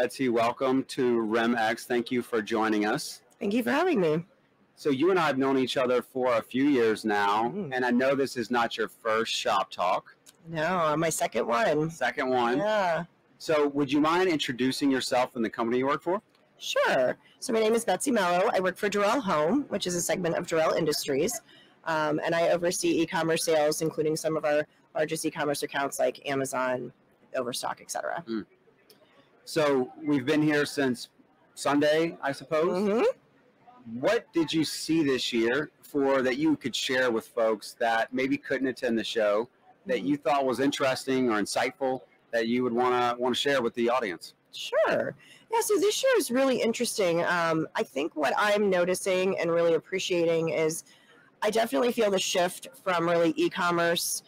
Betsy, welcome to RemX. Thank you for joining us. Thank you for having me. So you and I have known each other for a few years now, and I know this is not your first Shop Talk. No, my second one. Second one. Yeah. So would you mind introducing yourself and the company you work for? Sure. So my name is Betsy Mello. I work for Dorel Home, which is a segment of Dorel Industries, and I oversee e-commerce sales, including some of our largest e-commerce accounts like Amazon, Overstock, etc. So we've been here since Sunday, I suppose. What did you see this year that you could share with folks that maybe couldn't attend the show that you thought was interesting or insightful that you would want to share with the audience? Sure. Yeah, so this year is really interesting. I think what I'm noticing and really appreciating is I definitely feel the shift from really e-commerce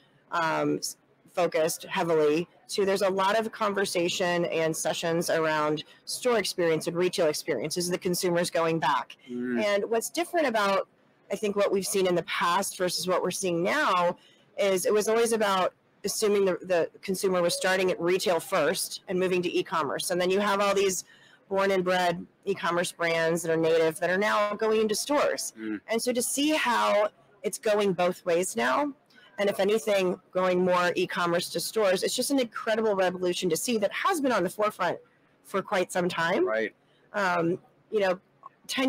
focused heavily to there's a lot of conversation and sessions around store experience and retail experiences, the consumers going back. And what's different about, I think, what we've seen in the past versus what we're seeing now is it was always about assuming the consumer was starting at retail first and moving to e-commerce. And then you have all these born and bred e-commerce brands that are native that are now going into stores. And so to see how it's going both ways now, and if anything, going more e-commerce to stores, it's just an incredible revolution to see that has been on the forefront for quite some time. Right. 10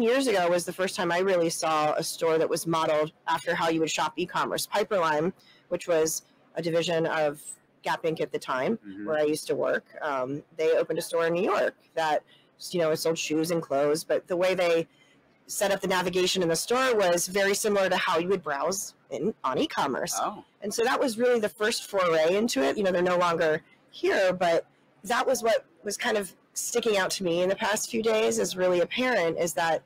years ago was the first time I really saw a store that was modeled after how you would shop e-commerce. Piperlime, which was a division of Gap Inc. at the time, where I used to work, they opened a store in New York that, sold shoes and clothes, but the way they set up the navigation in the store was very similar to how you would browse on e-commerce. And so that was really the first foray into it. They're no longer here, but that was what was kind of sticking out to me in the past few days is really apparent is that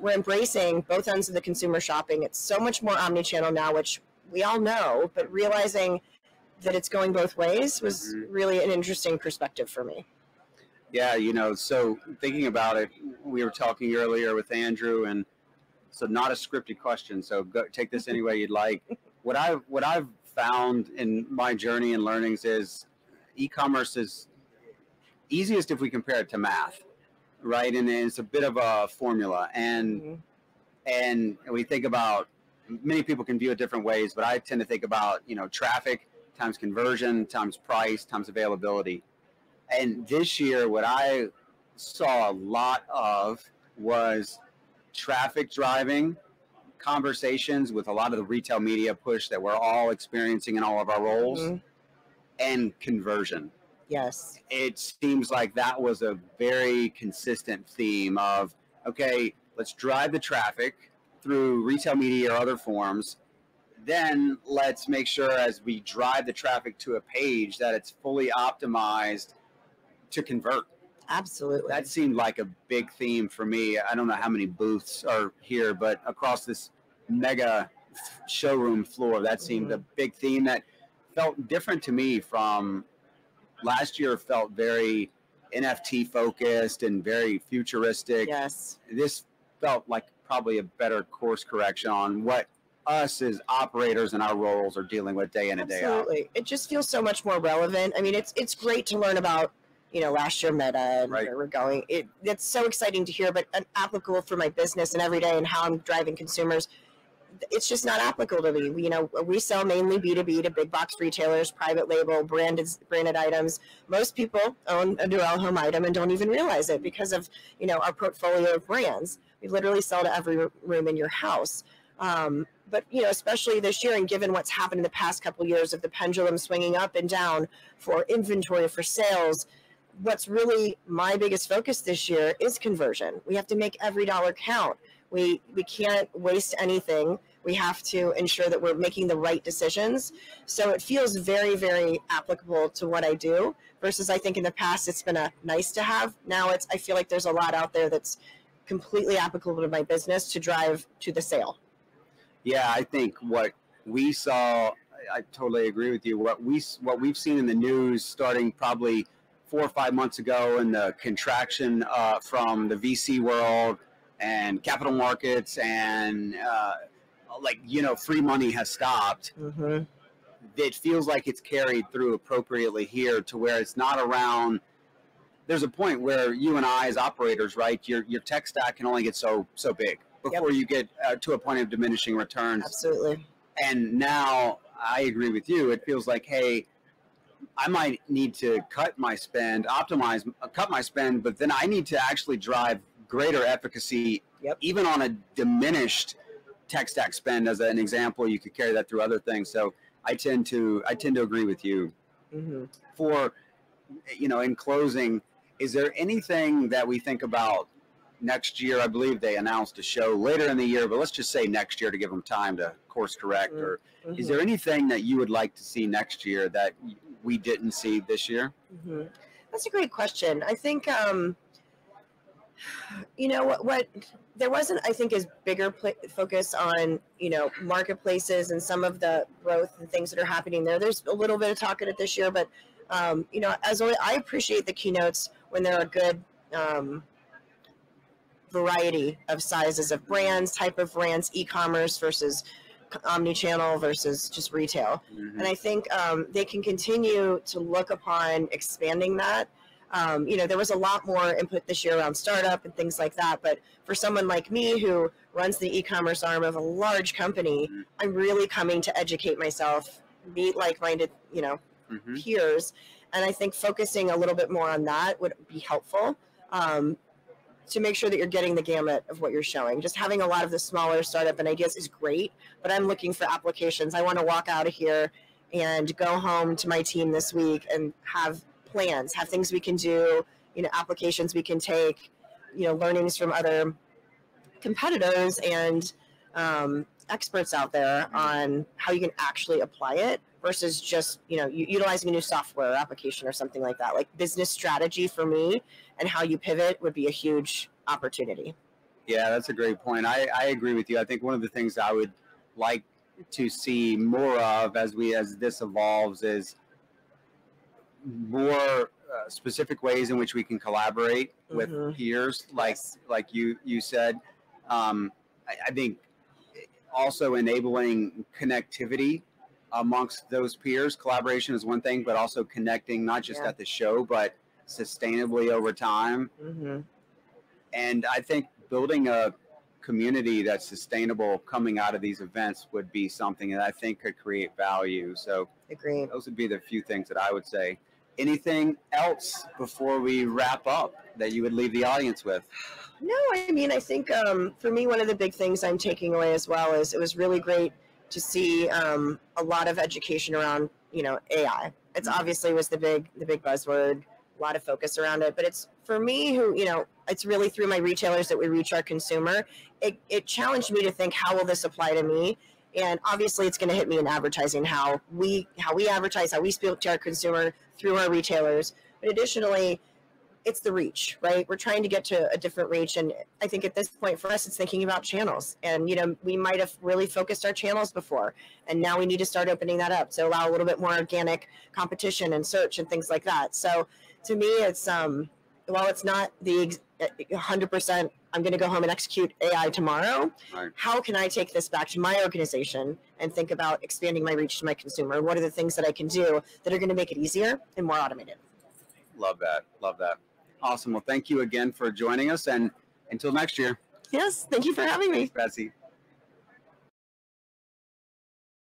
we're embracing both ends of the consumer shopping. It's so much more omni-channel now, which we all know, but realizing that it's going both ways was really an interesting perspective for me. Yeah, so thinking about it, we were talking earlier with Andrew, and so not a scripted question, so take this any way you'd like. What I've found in my journey and learnings is e-commerce is easiest if we compare it to math, right? And it's a bit of a formula, and we think about, many people can view it different ways, but I tend to think about, traffic times conversion times price times availability. And this year, what I saw a lot of was traffic driving conversations with a lot of the retail media push that we're all experiencing in all of our roles, and conversion. Yes. It seems like that was a very consistent theme of, okay, let's drive the traffic through retail media or other forms. Then let's make sure as we drive the traffic to a page that it's fully optimized to convert. Absolutely. That seemed like a big theme for me. I don't know how many booths are here, but across this mega showroom floor, that seemed a big theme that felt different to me from last year. Felt very NFT focused and very futuristic. Yes. This felt like probably a better course correction on what us as operators in our roles are dealing with day in and day out. Absolutely. It just feels so much more relevant. I mean, it's great to learn about, last year Meta and where we're going. It's so exciting to hear, but applicable for my business and every day and how I'm driving consumers, it's just not applicable to me. We sell mainly B2B to big box retailers, private label, branded items. Most people own a Dorel Home item and don't even realize it because of, our portfolio of brands. We literally sell to every room in your house. But, especially this year and given what's happened in the past couple of years of the pendulum swinging up and down for inventory, for sales, what's really my biggest focus this year is conversion. We have to make every dollar count. We can't waste anything. We have to ensure that we're making the right decisions. So it feels very, very applicable to what I do versus I think in the past it's been a nice to have. Now I feel like there's a lot out there that's completely applicable to my business to drive to the sale. Yeah, I think what we saw, I totally agree with you. What we've seen in the news starting probably 4 or 5 months ago and the contraction from the VC world and capital markets and free money has stopped. It feels like it's carried through appropriately here to where it's not around there's a point where you and I as operators, right, your tech stack can only get so big before you get to a point of diminishing returns. Absolutely. And now I agree with you. It feels like, hey, I might need to cut my spend, cut my spend, but then I need to actually drive greater efficacy, even on a diminished tech stack spend. As an example, you could carry that through other things. So I tend to agree with you. For, in closing, is there anything that we think about next year? I believe they announced a show later in the year, but let's just say next year to give them time to course correct. Or is there anything that you would like to see next year that we didn't see this year? That's a great question. I think, what there wasn't, I think, is bigger focus on, marketplaces and some of the growth and things that are happening there. There's a little bit of talk in it this year, but, as always, I appreciate the keynotes when there are good variety of sizes of brands, type of brands, e-commerce versus omni-channel versus just retail. And I think they can continue to look upon expanding that. There was a lot more input this year around startup and things like that, but for someone like me who runs the e-commerce arm of a large company, I'm really coming to educate myself, meet like-minded, peers, and I think focusing a little bit more on that would be helpful. To make sure that you're getting the gamut of what you're showing. Just having a lot of the smaller startup and ideas is great, but I'm looking for applications. I want to walk out of here and go home to my team this week and have plans, have things we can do, applications we can take, learnings from other competitors and experts out there on how you can actually apply it versus just, utilizing a new software or application or something like that. Like business strategy for me and how you pivot would be a huge opportunity. Yeah, that's a great point. I agree with you. I think one of the things I would like to see more of as this evolves is more specific ways in which we can collaborate with peers, like you said. I think also enabling connectivity amongst those peers. Collaboration is one thing, but also connecting not just at the show, but sustainably over time. And I think building a community that's sustainable coming out of these events would be something that I think could create value. So agree. Those would be the few things that I would say. Anything else before we wrap up that you would leave the audience with? No, I mean, I think for me, one of the big things I'm taking away as well is it was really great to see a lot of education around, AI. It's obviously was the big buzzword, a lot of focus around it, but it's for me who, it's really through my retailers that we reach our consumer. It challenged me to think, how will this apply to me? And obviously it's going to hit me in advertising, how we advertise, how we speak to our consumer through our retailers. But additionally, it's the reach, right? We're trying to get to a different reach. And I think at this point for us, it's thinking about channels. And, we might have really focused our channels before. And now we need to start opening that up to allow a little bit more organic competition and search and things like that. So to me, it's, while it's not the 100%, I'm going to go home and execute AI tomorrow. Right. How can I take this back to my organization and think about expanding my reach to my consumer? What are the things that I can do that are going to make it easier and more automated? Love that. Love that. Awesome. Well, thank you again for joining us, and until next year. Yes. Thank you for having me. Betsy.